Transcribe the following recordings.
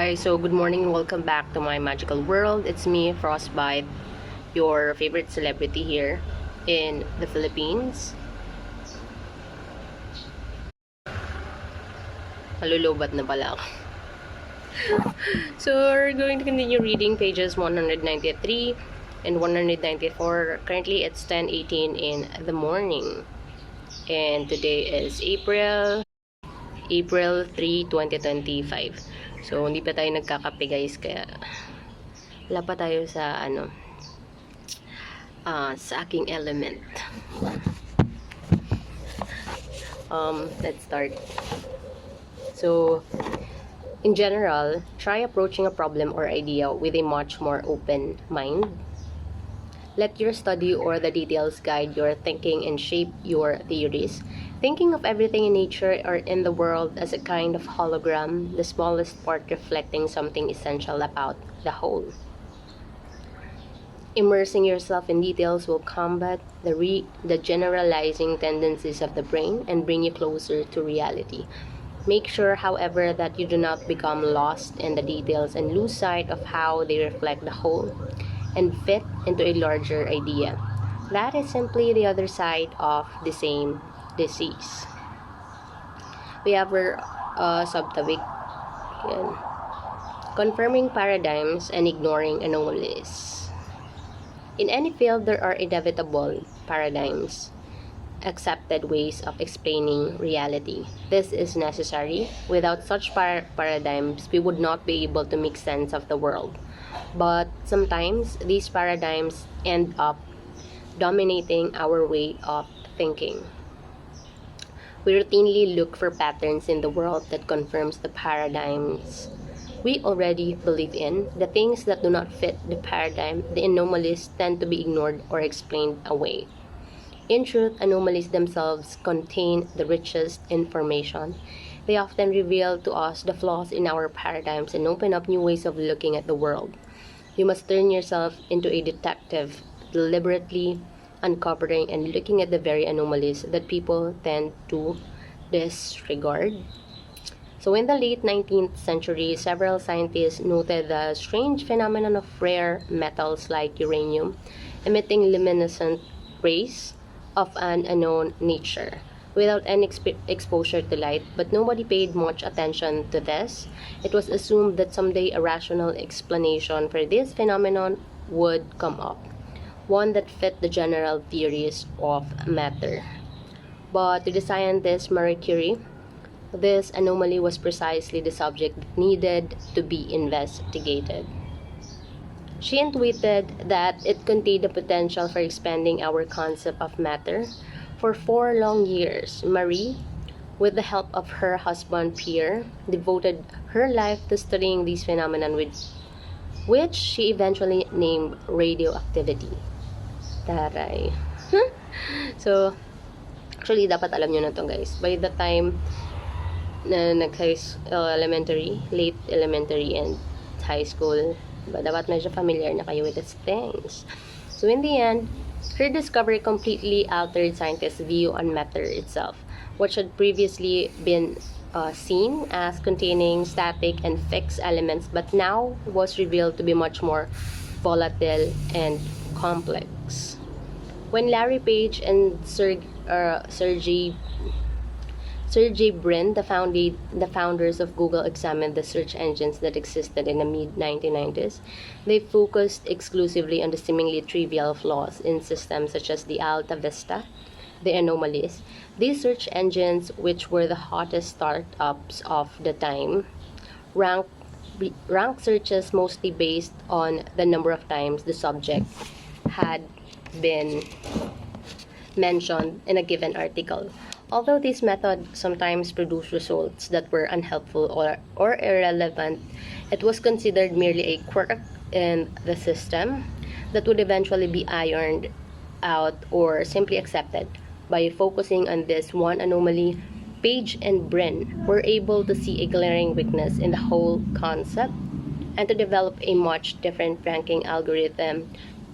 guys, so good morning and welcome back to my magical world. It's me, Frostbite, your favorite celebrity here in the Philippines. Malulubat na pala ako. So we're going to continue reading pages 193 and 194. Currently it's 10:18 in the morning. And today is April 3, 2025. So, hindi pa tayo nagkakape guys, kaya wala pa tayo sa sa aking element. Let's start. So, in general, try approaching a problem or idea with a much more open mind. Let your study or the details guide your thinking and shape your theories. Thinking of everything in nature or in the world as a kind of hologram, the smallest part reflecting something essential about the whole. Immersing yourself in details will combat the generalizing tendencies of the brain and bring you closer to reality. Make sure, however, that you do not become lost in the details and lose sight of how they reflect the whole and fit into a larger idea. That is simply the other side of the same disease. We have our subtopic, confirming paradigms and ignoring anomalies. In any field, there are inevitable paradigms, accepted ways of explaining reality. This is necessary. Without such paradigms, we would not be able to make sense of the world. But sometimes, these paradigms end up dominating our way of thinking. We routinely look for patterns in the world that confirms the paradigms we already believe in. The things that do not fit the paradigm, the anomalies, tend to be ignored or explained away. In truth, anomalies themselves contain the richest information. They often reveal to us the flaws in our paradigms and open up new ways of looking at the world. You must turn yourself into a detective, deliberately uncovering and looking at the very anomalies that people tend to disregard. So in the late 19th century, several scientists noted the strange phenomenon of rare metals like uranium emitting luminescent rays of an unknown nature without any exposure to light, but nobody paid much attention to this. It was assumed that someday a rational explanation for this phenomenon would come up, one that fit the general theories of matter. But to the scientist Marie Curie, this anomaly was precisely the subject that needed to be investigated. She intuited that it contained the potential for expanding our concept of matter. For 4 long years, Marie, with the help of her husband Pierre, devoted her life to studying these phenomena, which she eventually named radioactivity. Taray. So, actually, dapat alam nyo na to guys. By the time na late elementary and high school, dapat medyo familiar na kayo with these things. So in the end, her discovery completely altered scientists' view on matter itself, which had previously been seen as containing static and fixed elements, but now was revealed to be much more volatile and complex. When Larry Page and Sergey Brin, the founders of Google, examined the search engines that existed in the mid-1990s, they focused exclusively on the seemingly trivial flaws in systems such as the Alta Vista, the anomalies. These search engines, which were the hottest startups of the time, ranked searches mostly based on the number of times the subject had been mentioned in a given article. Although this method sometimes produced results that were unhelpful or irrelevant, it was considered merely a quirk in the system that would eventually be ironed out or simply accepted. By focusing on this one anomaly, Page and Brin were able to see a glaring weakness in the whole concept and to develop a much different ranking algorithm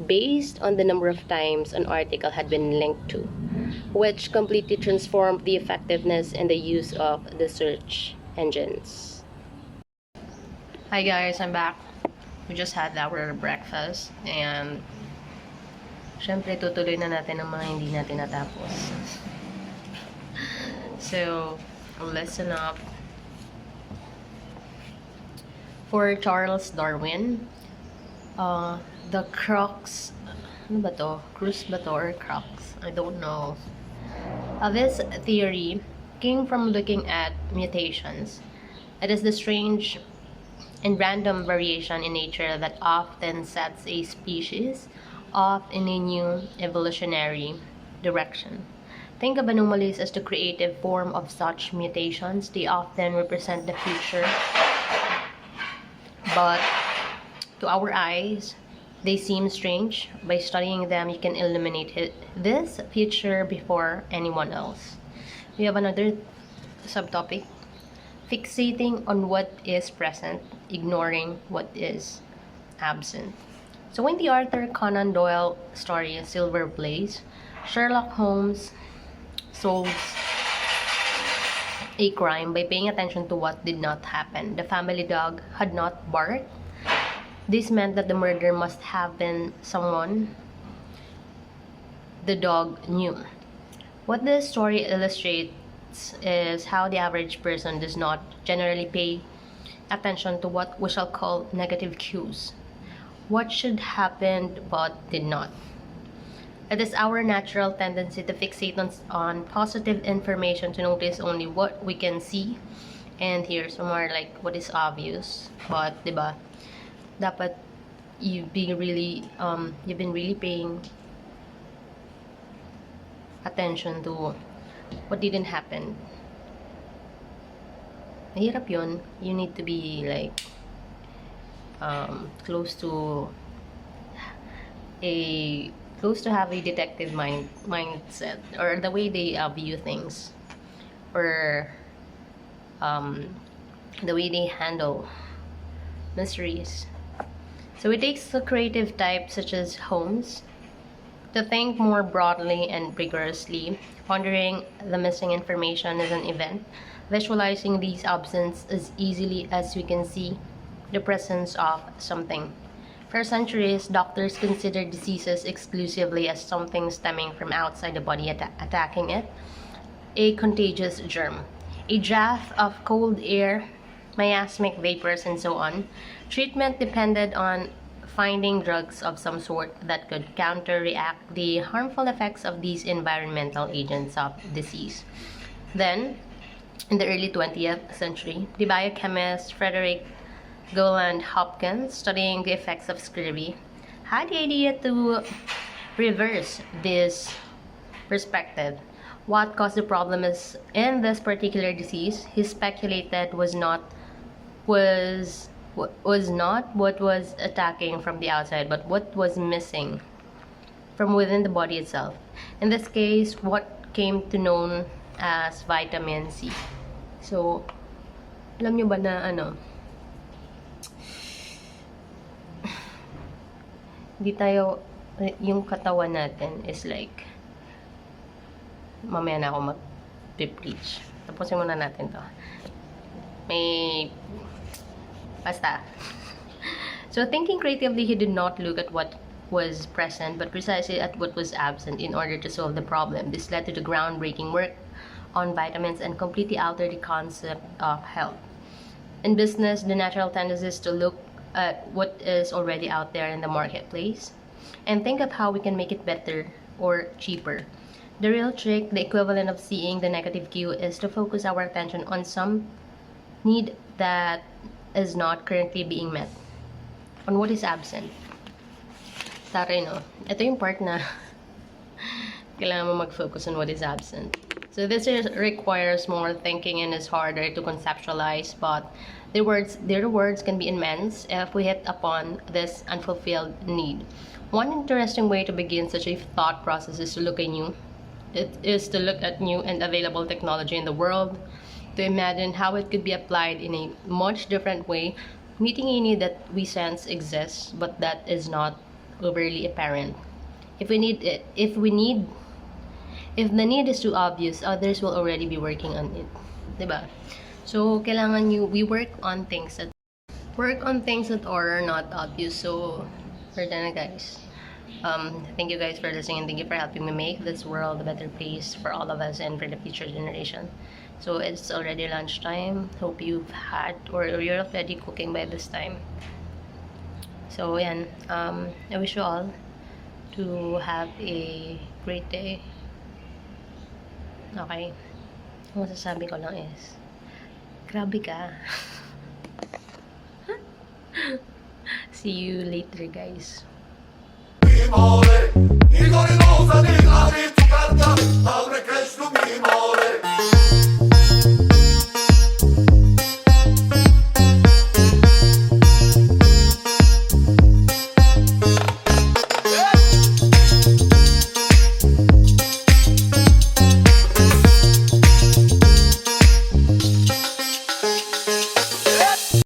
based on the number of times an article had been linked to, which completely transformed the effectiveness and the use of the search engines. Hi guys, I'm back. We just had our breakfast and syempre tutuloy na natin ang mga hindi natin natapos. So, listen up. For Charles Darwin, the crux, ano ba to? Crux ba to or crux? I don't know. This theory came from looking at mutations. It is the strange and random variation in nature that often sets a species off in a new evolutionary direction. Think of anomalies as the creative form of such mutations. They often represent the future, but to our eyes, they seem strange. By studying them, you can eliminate this future before anyone else. We have another subtopic: fixating on what is present, ignoring what is absent. So in the Arthur Conan Doyle story Silver Blaze, Sherlock Holmes solves a crime by paying attention to what did not happen. The family dog had not barked. This meant that the murder must have been someone the dog knew. What this story illustrates is how the average person does not generally pay attention to what we shall call negative cues. What should happen but did not. It is our natural tendency to fixate on positive information, to notice only what we can see and hear, so more like what is obvious. But diba, dapat you've been really paying attention to what didn't happen. Mahirap yun. You need to be like close to have a detective mindset, or the way they view things, or the way they handle mysteries. So it takes a creative type such as Holmes to think more broadly and rigorously, pondering the missing information as an event, visualizing these absences as easily as we can see the presence of something. For centuries, doctors considered diseases exclusively as something stemming from outside the body attacking it, a contagious germ, a draft of cold air, miasmic vapors, and so on. Treatment depended on finding drugs of some sort that could counteract the harmful effects of these environmental agents of disease. Then, in the early 20th century, the biochemist Frederick Goland Hopkins, studying the effects of scurvy, had the idea to reverse this perspective. What caused the problem is, in this particular disease, he speculated was not what was attacking from the outside, but what was missing from within the body itself. In this case, what came to known as vitamin C. So, alam nyo ba na hindi tayo, yung katawan natin is like, mamaya na ako mag-preach. Tapusin muna natin to. Basta. So, thinking creatively, he did not look at what was present, but precisely at what was absent in order to solve the problem. This led to the groundbreaking work on vitamins and completely altered the concept of health. In business, the natural tendency is to look at what is already out there in the marketplace and think of how we can make it better or cheaper. The real trick, the equivalent of seeing the negative cue, is to focus our attention on some need that is not currently being met, on what is absent. Tara, no? Ito yung part na kailangan mo mag-focus on what is absent. So this requires more thinking and is harder to conceptualize, but their words can be immense if we hit upon this unfulfilled need. One interesting way to begin such a thought process is to look at new and available technology in the world, to imagine how it could be applied in a much different way, meeting a need that we sense exists but that is not overly apparent. If the need is too obvious, others will already be working on it. Diba? So, kailangan we work on things that work on things that are not obvious. So, for that, guys. Thank you guys for listening, and thank you for helping me make this world a better place for all of us and for the future generation. So it's already lunchtime. Hope you've had or you're already cooking by this time. So yan, I wish you all to have a great day. Okay. Ang masasabi ko lang is, grabe ka. See you later, guys. All day, you got it all,